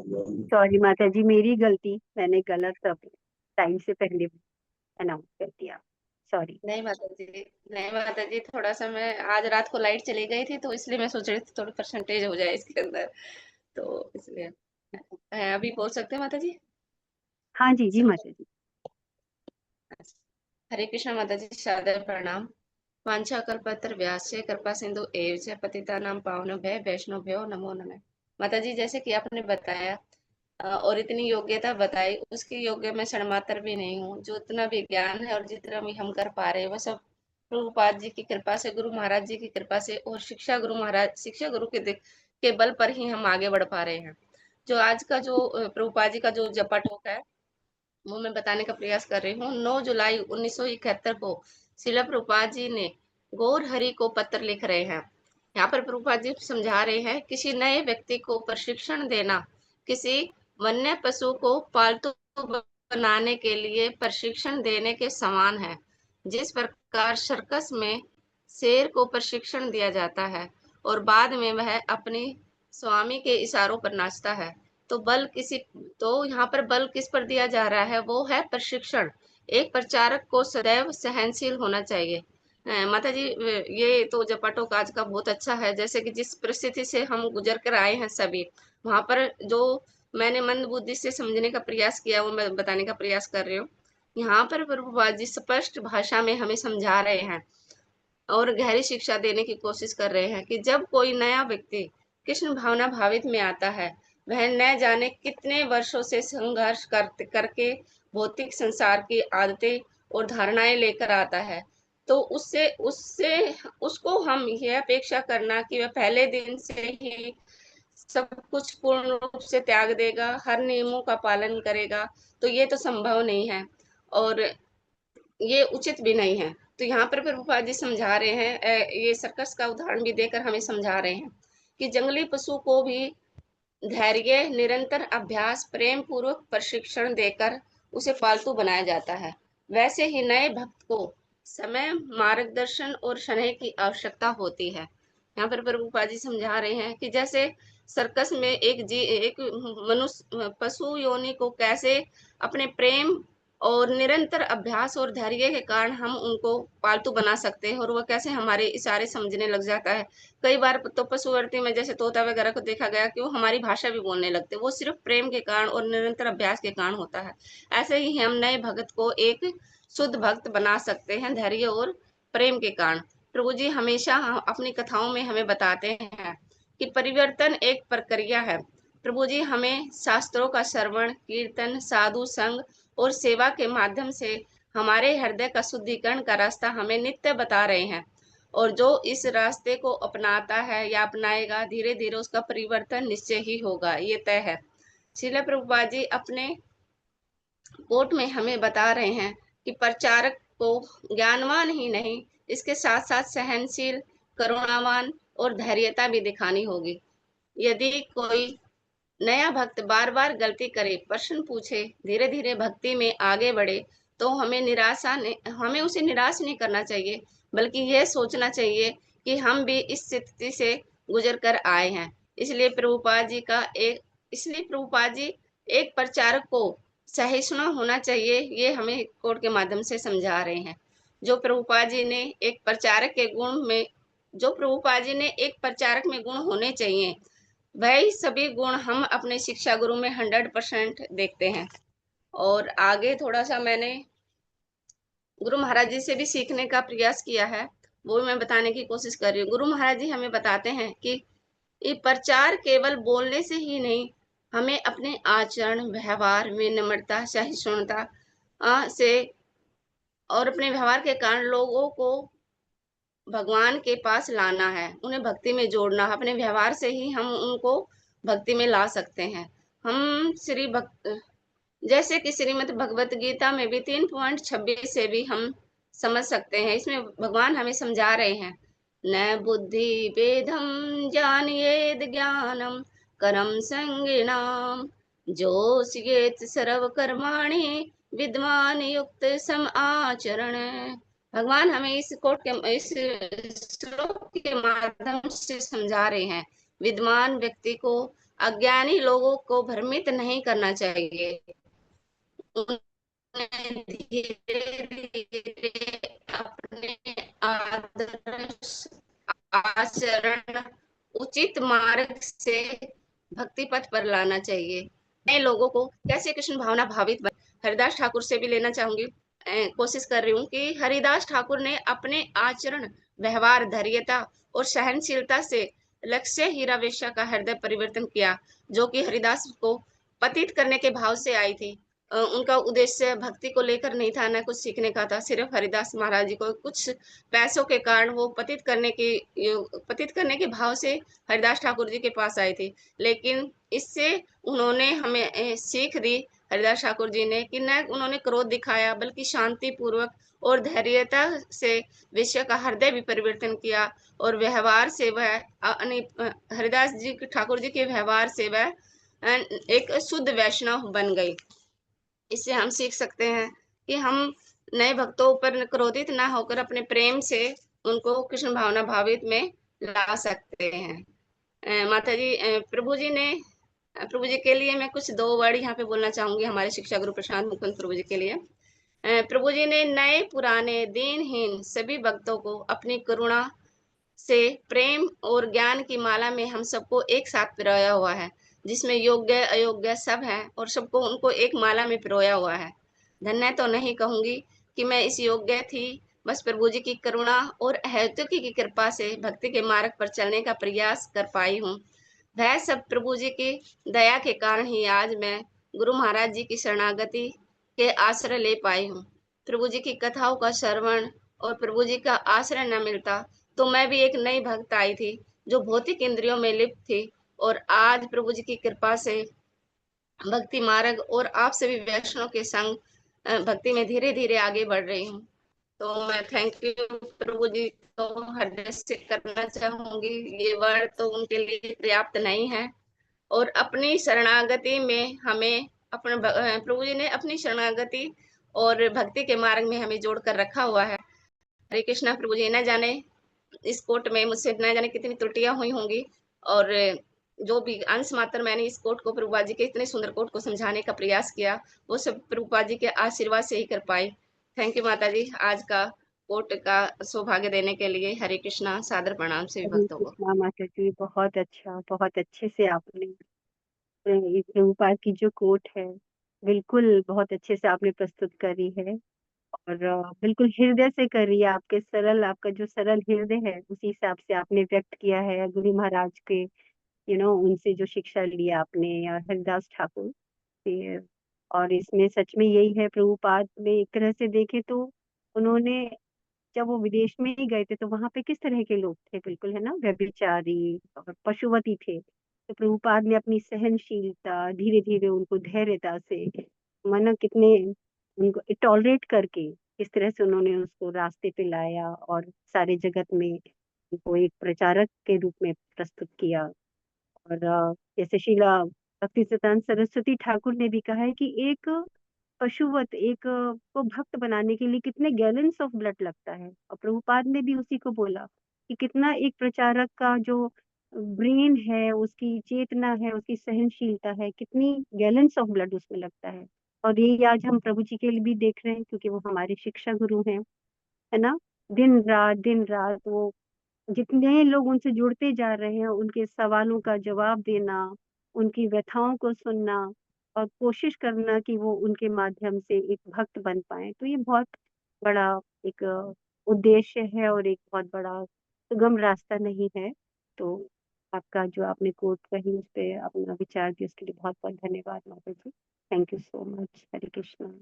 Sorry माता जी, मेरी गलती, मैंने गलत टाइम से पहले अनाउंस कर दिया। सॉरी। नहीं माता जी, नहीं माता जी, थोड़ा सा मैं आज रात को लाइट चली गई थी तो इसलिए मैं सोच रही थी थोड़ी परसेंटेज हो जाए इसके अंदर, तो इसलिए अभी बोल सकते हैं माता जी। हाँ जी जी सुनो। माता जी। हरे कृष्ण माता जी, सादर प्रणाम। वांछाकल्पत्र व्यास्य कृपा सिंधु एव च पतितानां पावनेभ्यः वैष्णवेभ्यो नमो नमः। माता जी, जैसे कि आपने बताया और इतनी योग्यता बताई, उसकी योग्य मैं क्षणमात्र भी नहीं हूँ। जो इतना भी ज्ञान है और जितना भी हम कर पा रहे हैं, वह सब प्रभुपाद जी की कृपा से, गुरु महाराज जी की कृपा से और शिक्षा गुरु के बल पर ही हम आगे बढ़ पा रहे हैं। जो आज का जो प्रभुपाद जी का जो जपा टोक है, वो मैं बताने का प्रयास कर रही हूँ। 9 जुलाई 1971 को शिला प्रभुपाद जी ने गौर हरि को पत्र लिख रहे हैं। यहाँ पर प्रभुपाद जी समझा रहे हैं, किसी नए व्यक्ति को प्रशिक्षण देना किसी वन्य पशु को पालतू बनाने के लिए प्रशिक्षण देने के समान है। जिस प्रकार सर्कस में शेर को प्रशिक्षण दिया जाता है और बाद में वह अपनी स्वामी के इशारों पर नाचता है, तो बल किसी तो यहाँ पर बल किस पर दिया जा रहा है, वो है प्रशिक्षण। एक प्रचारक को सदैव सहनशील होना चाहिए। माता जी, ये तो जपाटो काज का बहुत अच्छा है। जैसे कि जिस परिस्थिति से हम गुजर कर आए हैं सभी, वहां पर जो मैंने मंद बुद्धि से समझने का प्रयास किया, वो मैं बताने का प्रयास कर रही हूँ। यहाँ पर प्रभुपाद जी स्पष्ट भाषा में हमें समझा रहे हैं और गहरी शिक्षा देने की कोशिश कर रहे हैं कि जब कोई नया व्यक्ति कृष्ण भावना भावित में आता है, वह न जाने कितने वर्षों से संघर्ष करके भौतिक संसार की आदतें और धारणाएं लेकर आता है। तो उससे उससे उसको हम यह अपेक्षा करना कि वह पहले दिन से ही सब कुछ पूर्ण रूप से त्याग देगा, हर नियमों का पालन करेगा, तो ये तो संभव नहीं है और ये उचित भी नहीं है। तो यहाँ पर प्रभुपाद जी समझा रहे हैं, ये सर्कस का उदाहरण भी देकर हमें समझा रहे हैं कि जंगली पशु को भी धैर्य, निरंतर अभ्यास, प्रेम पूर्वक प्रशिक्षण देकर उसे पालतू बनाया जाता है। वैसे ही नए भक्त को समय, मार्गदर्शन और स्नेह की आवश्यकता होती है। यहाँ पर प्रभुपाद जी समझा रहे हैं कि जैसे सर्कस में एक मनुष्य पशु योनि को कैसे अपने प्रेम और निरंतर अभ्यास और धैर्य के कारण हम उनको पालतू बना सकते हैं और वह कैसे हमारे इशारे समझने लग जाता है। कई बार तो पशुवर्ती में जैसे तोता वगैरह को देखा गया कि वो हमारी भाषा भी बोलने लगते, वो सिर्फ प्रेम के कारण और निरंतर अभ्यास के कारण होता है। ऐसे ही हम नए भक्त को एक शुद्ध भक्त बना सकते हैं, धैर्य और प्रेम के कारण। प्रभु जी हमेशा अपनी कथाओं में हमें बताते हैं कि परिवर्तन एक प्रक्रिया है। प्रभु जी हमें शास्त्रों का श्रवण, कीर्तन, साधु संग और सेवा के माध्यम से हमारे हृदय का शुद्धिकरण का रास्ता हमें नित्य बता रहे हैं। और जो इस रास्ते को अपनाता है या अपनाएगा, धीरे धीरे उसका परिवर्तन निश्चय ही होगा, ये तय है। श्रील प्रभुपाद जी अपने कोट में हमें बता रहे हैं कि प्रचारक को ज्ञानवान ही नहीं, इसके साथ साथ सहनशील, करुणावान और धैर्यता भी दिखानी होगी। यदि कोई नया भक्त बार बार गलती करे, प्रश्न पूछे, धीरे धीरे भक्ति में आगे बढ़े, तो हमें उसे निराश नहीं करना चाहिए, बल्कि यह सोचना चाहिए कि हम भी इस स्थिति से गुजर कर आए हैं। इसलिए प्रभुपाद जी का एक इसलिए प्रभुपाद जी एक प्रचारक को सहिष्णु होना चाहिए, ये हमें कोड के माध्यम से समझा रहे हैं। जो प्रभुपाद जी ने एक प्रचारक के गुण में जो प्रभुपाद जी ने एक प्रचारक में गुण होने चाहिए, वही सभी गुण हम अपने शिक्षा गुरु में 100% देखते हैं। और आगे थोड़ा सा मैंने गुरु महाराज जी से भी सीखने का प्रयास किया है, वो भी मैं बताने की कोशिश कर रही हूँ। गुरु महाराज जी हमें बताते हैं कि ये प्रचार केवल बोलने से ही नहीं, हमें अपने आचरण व्यवहार में नम्रता, सहिष्णुता से और अपने व्यवहार के कारण लोगों को भगवान के पास लाना है, उन्हें भक्ति में जोड़ना है। अपने व्यवहार से ही हम उनको भक्ति में ला सकते हैं। हम श्री भक्त जैसे कि श्रीमद् भगवत गीता में भी 3.26 से भी हम समझ सकते हैं। इसमें भगवान हमें समझा रहे हैं, न बुद्धि भेदम जानियेद ज्ञानम करम संगिनाम जोषयेत सर्व कर्माणि विद्वान युक्त सम आचरण। भगवान हमें इस श्लोक के माध्यम से समझा रहे हैं, विद्वान व्यक्ति को अज्ञानी लोगों को भ्रमित नहीं करना चाहिए, उन्हें धीरे-धीरे अपने आदर्श आचरण उचित मार्ग से भक्ति पथ पर लाना चाहिए। नए लोगों को कैसे कृष्ण भावना भावित बन हरिदास ठाकुर से भी लेना चाहूंगी। कोशिश कर रही हूँ कि हरिदास ठाकुर ने अपने आचरण, व्यवहार, धैर्यता और सहनशीलता से लक्ष्य हीरा वेश्या का हृदय परिवर्तन किया, जो कि हरिदास को पतित करने के भाव से आई थी। उनका उद्देश्य भक्ति को लेकर नहीं था, न कुछ सीखने का था। सिर्फ हरिदास महाराज जी को कुछ पैसों के कारण वो पतित करने के भाव से हरिदास ठाकुर जी के पास आए थे। लेकिन इससे उन्होंने हमें सीख दी, हरिदास ठाकुर जी ने, कि न उन्होंने क्रोध दिखाया बल्कि शांति पूर्वक और धैर्यता से विषय का हृदय भी परिवर्तन किया, और व्यवहार से वह हरिदास जी ठाकुर जी के व्यवहार से वह एक शुद्ध वैष्णव बन गई। इससे हम सीख सकते हैं कि हम नए भक्तों पर क्रोधित ना होकर अपने प्रेम से उनको कृष्ण भावना भावित में ला सकते हैं। माता जी, प्रभु जी के लिए मैं कुछ दो वर्ड यहाँ पे बोलना चाहूंगी, हमारे शिक्षा गुरु प्रशांत मुकुंद प्रभु जी के लिए। प्रभु जी ने नए पुराने दीनहीन सभी भक्तों को अपनी करुणा से, प्रेम और ज्ञान की माला में हम सबको एक साथ पिरोया हुआ है, जिसमें योग्य अयोग्य सब है, और सबको उनको एक माला में पिरोया हुआ है। धन्य तो नहीं कहूंगी कि मैं इस योग्य थी, बस प्रभु जी की करुणा और अहेतुकी की कृपा से भक्ति के मार्ग पर चलने का प्रयास कर पाई हूँ। वह सब प्रभु जी की दया के कारण ही आज मैं गुरु महाराज जी की शरणागति के आश्रय ले पाई हूँ। प्रभु जी की कथाओं का श्रवण और प्रभु जी का आश्रय न मिलता तो मैं भी एक नई भक्त आई थी, जो भौतिक इंद्रियों में लिप्त थी, और आज प्रभु जी की कृपा से भक्ति मार्ग और आप सभी वैष्णव के संग भक्ति में धीरे धीरे आगे बढ़ रही हूँ। तो मैं थैंक यू प्रभु जी को हृदय से करना चाहूंगी। ये वर्ड तो उनके लिए पर्याप्त नहीं है, और अपनी शरणागति में हमें प्रभु जी ने अपनी शरणागति और भक्ति के मार्ग में हमें जोड़ कर रखा हुआ है। हरे कृष्णा। प्रभु जी न जाने इस कोट में मुझसे न जाने कितनी त्रुटियां हुई होंगी, और जो भी अंश मात्र मैंने इस कोट को, प्रभुपा जी के इतने सुंदर कोट को समझाने का प्रयास किया, वो सब प्रभुपा जी के आशीर्वाद से ही कर पाई। थैंक यू माता जी, आज का कोट का सौभाग्य देने के लिए। हरे कृष्णा। सादर प्रणाम सभी हरे भक्तों को। कृष्णा माता जी, बहुत अच्छा, बहुत अच्छे से आपने इस प्रभुपाद की जो कोट है, बिल्कुल बहुत अच्छे से आपने प्रस्तुत करी है। और बिल्कुल हृदय से करी है, आपके सरल, आपका जो सरल हृदय है उसी हिसाब से आपने व्यक्त किया है गुरु महाराज के, उनसे जो शिक्षा ली आपने, और हरिदास ठाकुर से। और इसमें सच में यही है, प्रभुपाद में एक तरह से देखे तो उन्होंने, जब वो विदेश में ही गए थे तो वहां पे किस तरह के लोग थे, बिल्कुल है ना, व्यभिचारी और पशुवती थे। तो प्रभुपाद ने अपनी सहनशीलता, धीरे धीरे उनको धैर्यता से, माना कितने, उनको टॉलरेट करके किस तरह से उन्होंने उसको रास्ते पे लाया, और सारे जगत में उनको एक प्रचारक के रूप में प्रस्तुत किया। और जैसे शिला भक्ति सिद्धांत सरस्वती ठाकुर ने भी कहा है कि एक पशुवत, एक को भक्त बनाने के लिए कितने गैलन्स ऑफ ब्लड लगता है। और प्रभुपाद ने भी उसी को बोला कि कितना एक प्रचारक का जो ब्रेन है, उसकी चेतना है, उसकी सहनशीलता है, कितनी गैलन्स ऑफ ब्लड उसमें लगता है। और ये आज हम प्रभु जी के लिए भी देख रहे हैं, क्योंकि वो हमारे शिक्षा गुरु हैं, है ना। दिन रात वो, जितने लोग उनसे जुड़ते जा रहे हैं, उनके सवालों का जवाब देना, उनकी व्यथाओं को सुनना, और कोशिश करना कि वो उनके माध्यम से एक भक्त बन पाए। तो ये बहुत बड़ा एक उद्देश्य है, और एक बहुत बड़ा सुगम रास्ता नहीं है। तो आपका जो आपने कोट कही, उस पे अपना विचार दिया, उसके लिए बहुत बहुत धन्यवाद माता जी। Thank you so much. Hare Krishna.